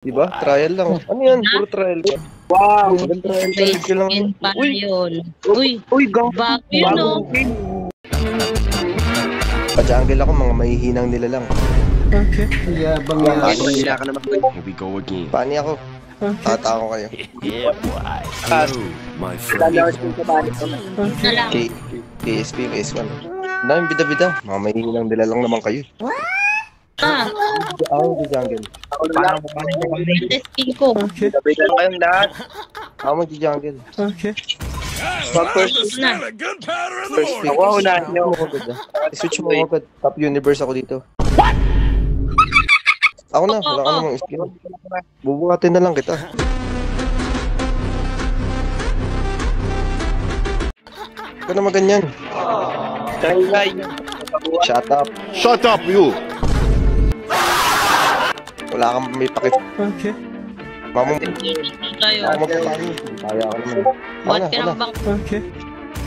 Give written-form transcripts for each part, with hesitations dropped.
Diba? Trial lang. Ano yan? Puro trial ka. Wow! Walang trial ka. Hindi lang. Uy! Uy, bago yun, no? Pa-jungle ako, mga mahihinang nila lang. Okay. Yabang yan. Here we go again. Pani ako. Tata ko kayo. Yeah, boy. Hello, my friend. KSP yung S1. Daming bida-bida. Mga mahihinang nila lang naman kayo. Ako yung jungle. Testing ko. Okay. Sabitan kayong lahat. Ako mag-jungle. Okay. First pick. Ako, unahin nyo. Switch mo agad. Top universe ako dito. Ako na, wala ka namang skill. Bubuhatin na lang kita. Huwag ka na maganyan. Shut up. Shut up, you. Wala kang may pakit. Okay. Mamong Tayo. magpapangin. Kaya ka naman. What ka ng bang? Okay.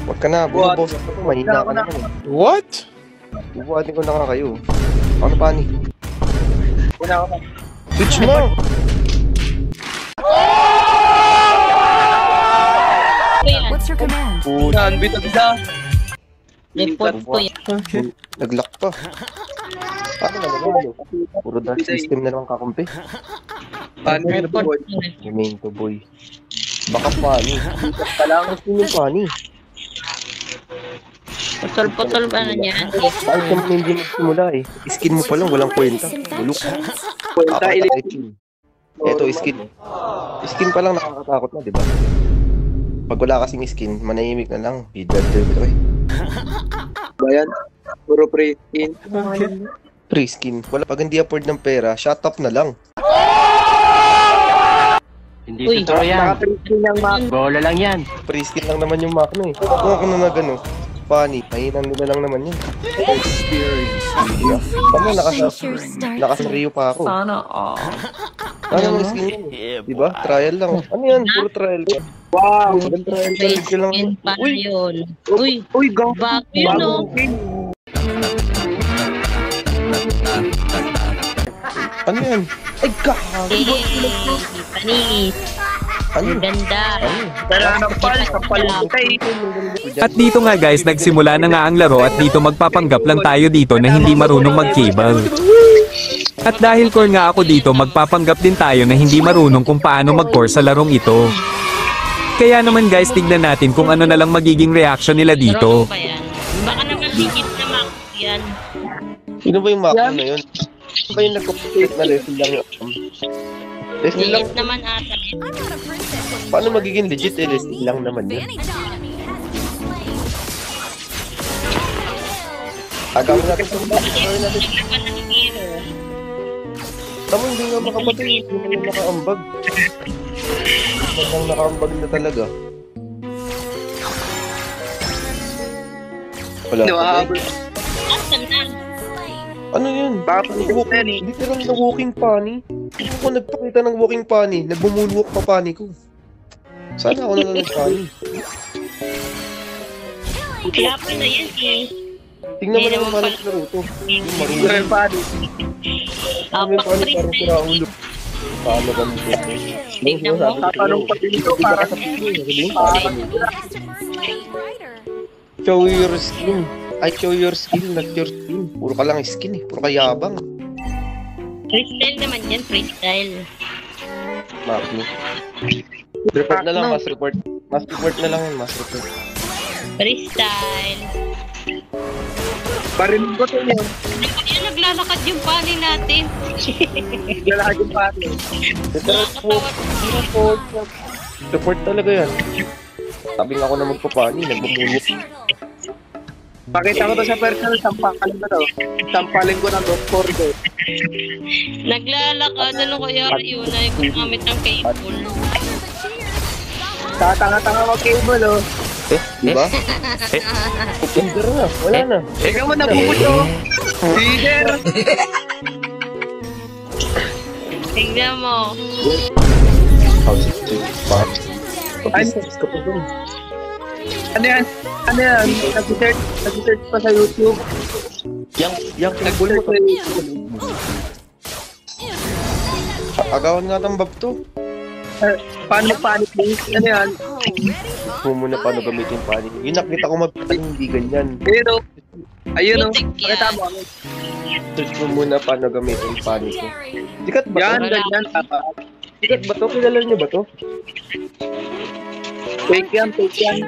Huwag ka na. Bubuhos ka pa. Mahina ka naman. What? Bubuhatin ko na nga kayo. Ano pa ni? Una ako. Switch mo! What's your command? Saan? Bida-bida. Report ko yan. Okay. Nag-lock pa. Paano na nanalo? Puro dash system na lang kakumpi. Paano yun? Report ko yan. Remain to boy. Baka funny. Kailangan ko yung funny. Putol-putol ba na niyan? Kahit ka mo hindi magsimula eh. Skin mo pa lang, walang kwenta. Bulok. Kwenta, Ito, skin. Skin pa lang nakakatakot na, di ba? Pag wala kasing skin, manahimik na lang. Bidder ko eh. Bayan. Puro pre-skin. Okay. Free skin. Wala, pag hindi afford ng pera, shut up na lang. Hindi Uy. totoo yan. Naka-pre-skin ng mga. Bola lang yan. Free skin lang naman yung makno eh. Kung ako na gano, funny. Mahinang nila lang naman yun. Tama, nakasariyo pa ako. Sana all. Ano yung skin yun? Diba? Trial lang. Ano yan? Puro trial ka. Wow! Walang trial ka. Hindi lang. Testing pa na yun. Uy! Uy, Bago yun, no? Ano yan? Ay, Panis. Ano? Ang ganda. Kailangan ng pal. Kapal mo tayo. At dito nga guys, nagsimula na nga ang laro at dito magpapanggap lang tayo dito na hindi marunong mag-cable. At dahil core nga ako dito, magpapanggap din tayo na hindi marunong kung paano mag-core sa larong ito. Kaya naman guys, tignan natin kung ano na lang magiging reaction nila dito. Rock pa yan. Baka naman digit na max yan. Sino ba yung makno na yun? Sino ba yung nag-complete na level lang yun? Level lang? Digit naman ata. Paano magiging legit eh? Level lang naman yun. Agaw natin sa mga. Naglaban ng hero. Tama, hindi nga makapatay. Hindi mo yung nakaambag. Hindi mo nakaambag na talaga. Wala pa tayo. Asan na? Ano yun? Bakit Literal na walking funny. Hindi ko nagpakita ng walking funny. Nagbumunwalk pa funny ko. Sana ako na lang nag-funny. Kaya pa na yan eh. Tingnan mo naman pala sa laro to. Real body. Ano yung funny parang siraulo. Paano ba nito? Tingnan mo. Tatanong pa dito para sa Show your skin. Ay, show your skill, not your skin. Puro ka lang skin eh. Puro ka yabang. Freestyle naman yan, freestyle. Makno. Report na lang, mass report. Mass report na lang yun, mass report. Freestyle. Parinig ko to yun. Yan, naglalakad yung pani natin. Lalakad yung pati. Report talaga yan. Sabi nga ako na magpapani, nagpapulot. Pakita ko to sa personal, sampalin ko to. Sampalin ko ng Dr. Go. Naglalakad, ano kaya yun ay gumamit ng cable. Tatanga-tanga mag-cable, oh. Diba? Ender na, wala na. Ikaw mo nabubuto. Leader. Tingnan mo. Ay, ano yan? Ano yan? Nag-search pa sa YouTube. Yang pinagbulo mo. Agawan nga ng bab to. Paano mag-panic base? Ano yan? Kung muna paano gamitin yung panic. Yung nakita ko hindi ganyan. Ayun o. Ayun o. Putik yan. Pakita mo. Search mo muna paano gamitin yung panic. Sikat ba Yan, to? ganyan. Tapa. Sikat ba to? Kilala niyo ba to? Fake yan, fake yan.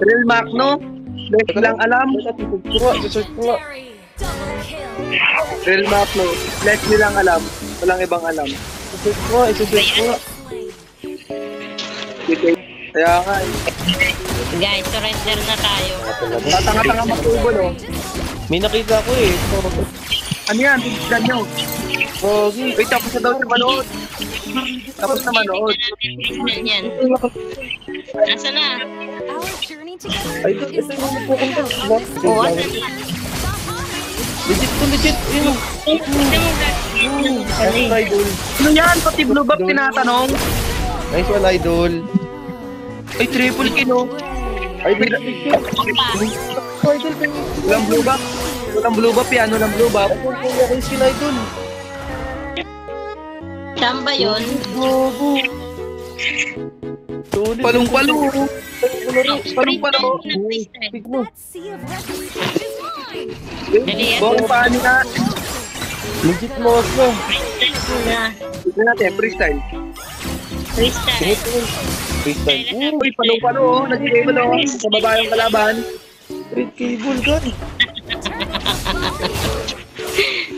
Real Macno. Best lang alam. Search ko nga. Real Macno. Less nilang alam. Walang ibang alam. Search ko nga. Search ko nga. Kaya nga eh. Guys, surrender na tayo. Tatanga-tanga matubol o. May nakita ko eh. Ano yan? Tignan nyo. Wait, tapos na daw siya manood. Tapos na manood. Yan. Asa na? Ay, ito yung magpupunta. Oo, asa na? Legit to, legit. Yun. Nice one, idol. Ano yan? Pati blue buff tinatanong. Nice one, idol. Ay, triple kill o. Idol. Walang blue buff. Walang blue buff yan. Walang blue buff. Nice skin, idol. Saan ba yun? Gogo. Solid. Palong-palo. Palong-palo. Pick mo. Bong paano na? Legit mo ako. Tignan natin, freestyle. Freestyle. Freestyle. Uy, palong-palo o. Nag-cable o. Sa baba yung kalaban. Red cable gun.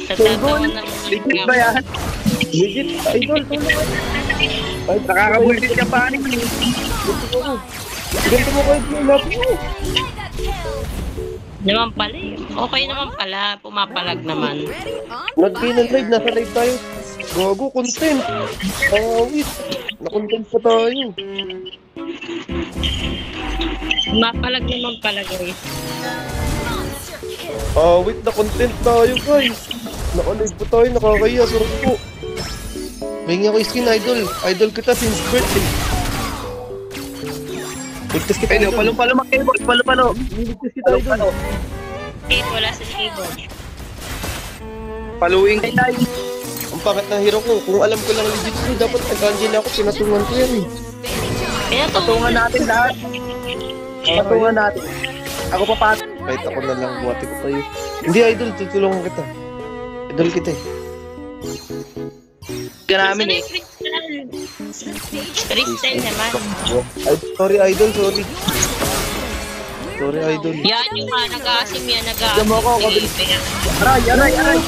Sa tatawa ng Legit ba yan? Legit, idol. Nakakabulsit ka pa ni. Ganito mo kayo yung lap mo. Naman pala eh. Okay naman pala. Pumapalag naman. Nag-gain and live. Nasa live tayo. Gogo, content. Wait. Na-content pa tayo. Pumapalag naman pala guys. Wait. Na-content tayo, guys. Naka-live pa tayo. Nakakaya. Sarap po. Mahingi ako skin, idol. Idol kita since birthday. Ligtas kita, Ayun, idol. palong-palo mag-cable. Palong-palo. Ligtas kita, idol. Okay, wala sa keyboard. Paluing kay Tay. Ang pangit ng hero ko. Kung alam ko lang legit ko, dapat nag-angel ako. Pinatungan ko yan. Kaya to. Patungan natin lahat. Patungan natin. Ako pa. Kahit ako na lang, buhati ko tayo. Hindi, idol. Tutulungan kita. Idol kita eh. Ka namin eh. Freestyle naman. Ay, sorry, idol. Sorry. Sorry, idol. Yan yung nag-aasim yan. Diyan mo ako, kabilis. Nag-aasim. Aray.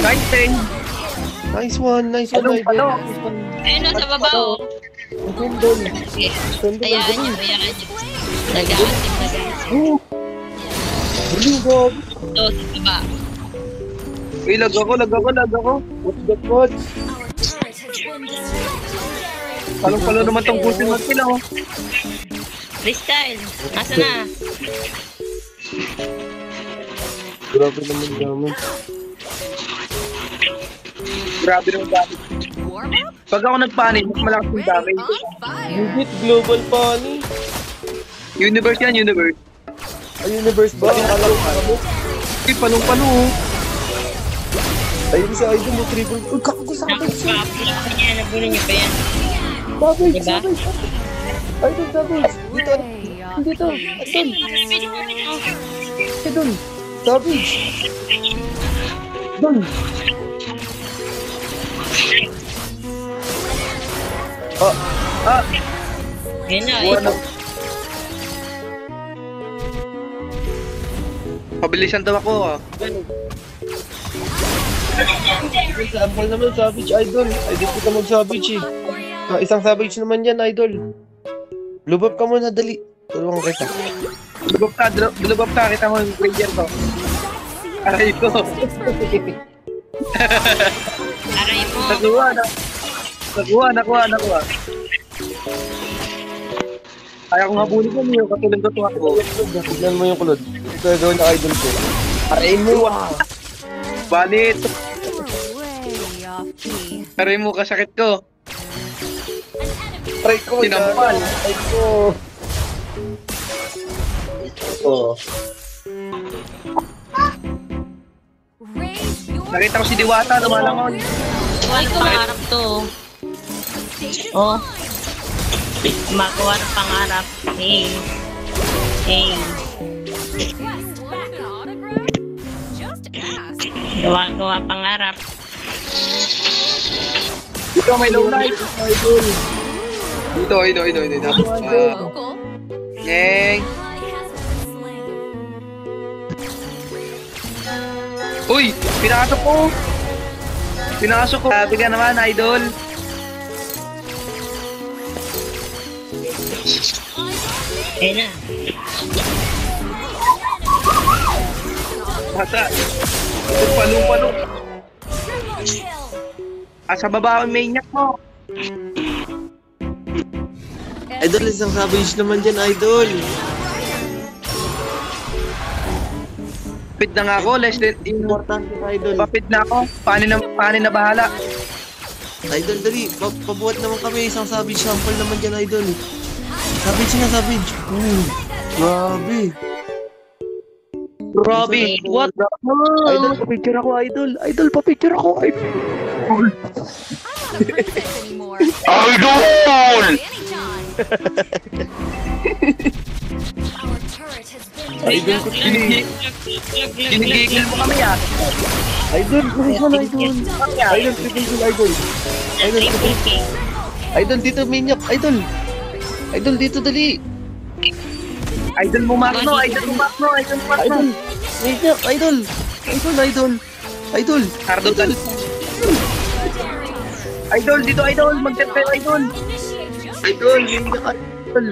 Nice thing. Nice one, idol. Ayun o, sa baba o. Idol. Ayan nyo. Nag-aasim. Galing, Bob. So, sa baba. Uy, lag ako. Watch. Palong-palo naman tong pusin mag sila oh. Freestyle. Asa na? Grabe naman namin. Grabe naman damage. Pag ako nagpanik, mas malakas yung damage. Legit global pani. Universe yan, universe. Ay, universe ba? Alam ko. Uy, palong-palo oh. Ayun si idol mo triple. Uy, kakagusapin siya. Nakapulo niya. Nabulo niyo pa yan. Savage, Diba? savage. Idol, savage. Dito. Idol. Idol. Savage. Idol. Yan na. Ano? Pabilisan daw ako ah. Sample naman, savage, idol. Idol kita mag-savage eh. Isang savage naman yan, idol. Lubab ka muna, dali. Tulungan kita. Dulubab ka, kita mo yung gradient ko. Aray ko. Aray mo. Nakuha. Kaya ko nga bulit mo niyo, katulad ko tuwa ko. Tignan mo yung kulod. Ito yung gawin na idol ko. Aray mo ah. Balit. Aray mo, kasakit ko. Try ko. Tinampal. Try ko. Oh. Nakita ko si Diwata, lumalangon. Gumagawa ng pangarap to. Oh. Gumagawa ng pangarap. Hey. Hey. Gawa pangarap. Dito, may low life. Dito. Yeng. Uy! Pinasok ko! Sabi ka naman, idol. Ayun na. Bata. Palong. Sa baba ang maniac mo. Idol, isang savage naman dyan, idol. Papit na nga ako, less than Importante, idol. papit na ako. Paano na bahala? Idol, dali. Pabuhat naman kami. Isang savage sample naman dyan, idol. Savage nga, savage. Grabe. Grabe, what? Idol, papicture ako, idol. Idol, papicture ako, idol. I'm not a princess anymore. Idol! Our turret has been Idol ko, Ginigigil mo kami ah. idol, idol, idol. Idol, idol. Idol, idol, dito, minyak, idol. Idol, dito, dali. Idol mo Magno. Idol, minyak, idol. Idol. Cardo dal. Idol, dito idol. Mag-tepel idol. Idol, minyak idol.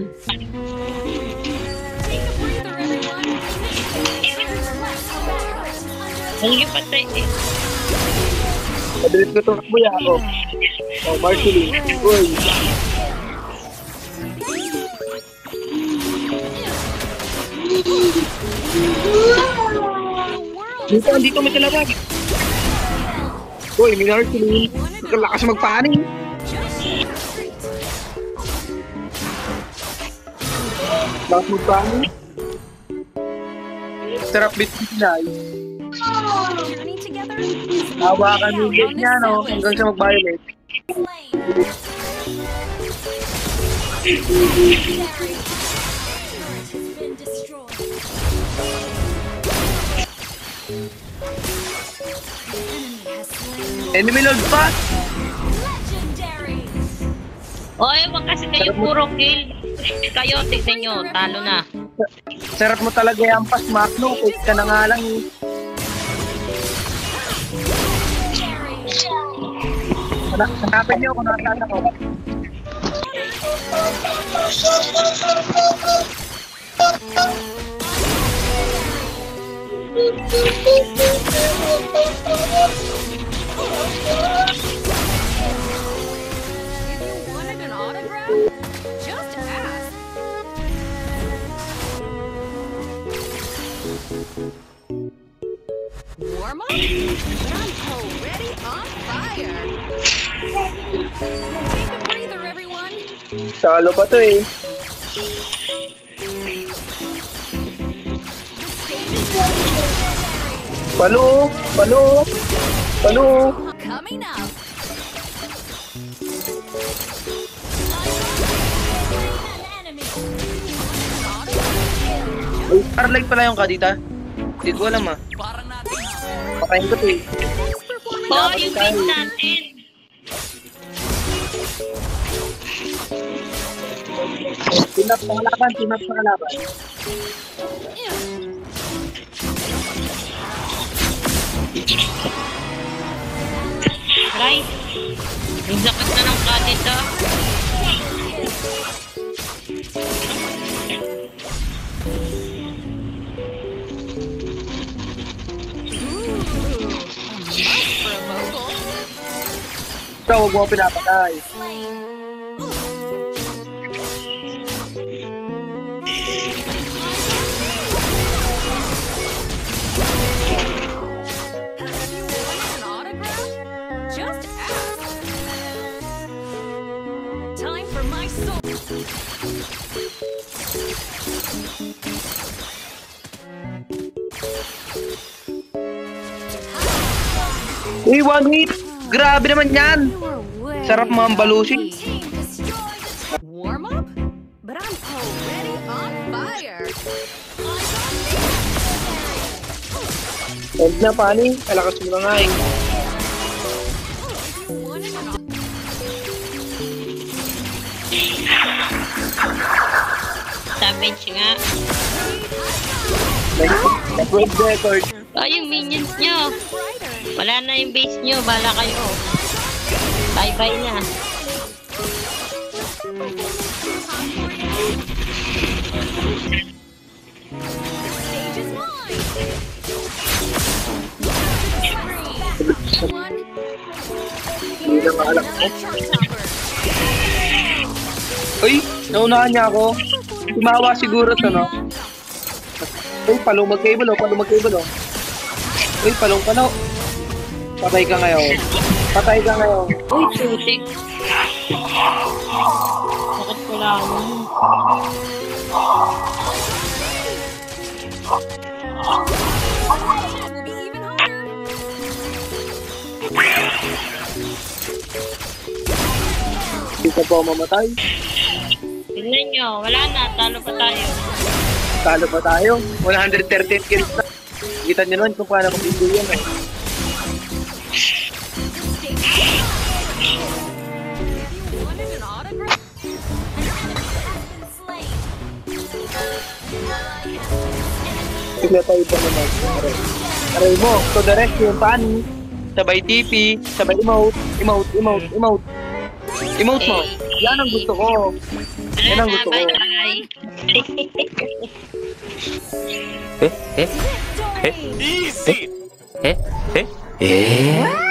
Hindi patay eh. Madalit ko ito. Buya ako. Oh, Marceline. Uy. Dito may kalabag. Uy, may Marceline. Lakas magpaning. Lakas magpaning. Sarap bitin sila. journey together. Hawakan yung gate niya, no? Hanggang siya mag-violate. Enemy load pa! Oy, wag kasi kayo puro kill. Kayo, tignan nyo, talo na. Sarap mo talaga yung pas, Magno. Wait ka na nga lang. Hanapin niyo kung nakasaan ako. If you wanted an autograph, just ask. Warm up? But I'm already on fire. Take a breather, everyone. Talo pa to eh. Palo! Coming up. Ay, Starlight pala yung kadita. Hindi ko alam ah. Pakain ko to eh. Oh, yung team natin. Tinap sa kalaban. Right? Yung sakit na ng kadit ah. Ikaw, huwag mo ako pinapatay. If you wanted an autograph, just ask. Time for my soul. Uy, one hit! Grabe naman yan. You were way Sarap mga balusin. Warm up? But I'm already on fire. Huwag na, Pani. Kalakas mo na nga eh. Savage nga. World record. Oh, yung minions nyo. Wala na yung base nyo. Bala kayo. Bye-bye na. Stage is mine. One Hindi na maalam ko. chart topper. Uy, naunahan niya ako. Tumawa siguro to, no? Uy, palong mag-cable, oh. Palong mag-cable, oh. Uy, palong palo. Patay ka ngayon. Patay ka ngayon. Uy, sutik. Bakit ko lang? Will be even harder. Hindi ka pa mamatay. Tignan nyo. Wala na. Talo pa tayo. Talo pa tayo. 113 kills na. Kita nyo naman kung paano kung video yan, eh. Wanted an autograph? Sila tayo pa naman. Aray mo, to the rescue, Pani. Sabay TP, sabay emote, emote, emote, emote. Emote mo. Yan ang gusto ko. Yan ang gusto ko. Bye-bye. Eh?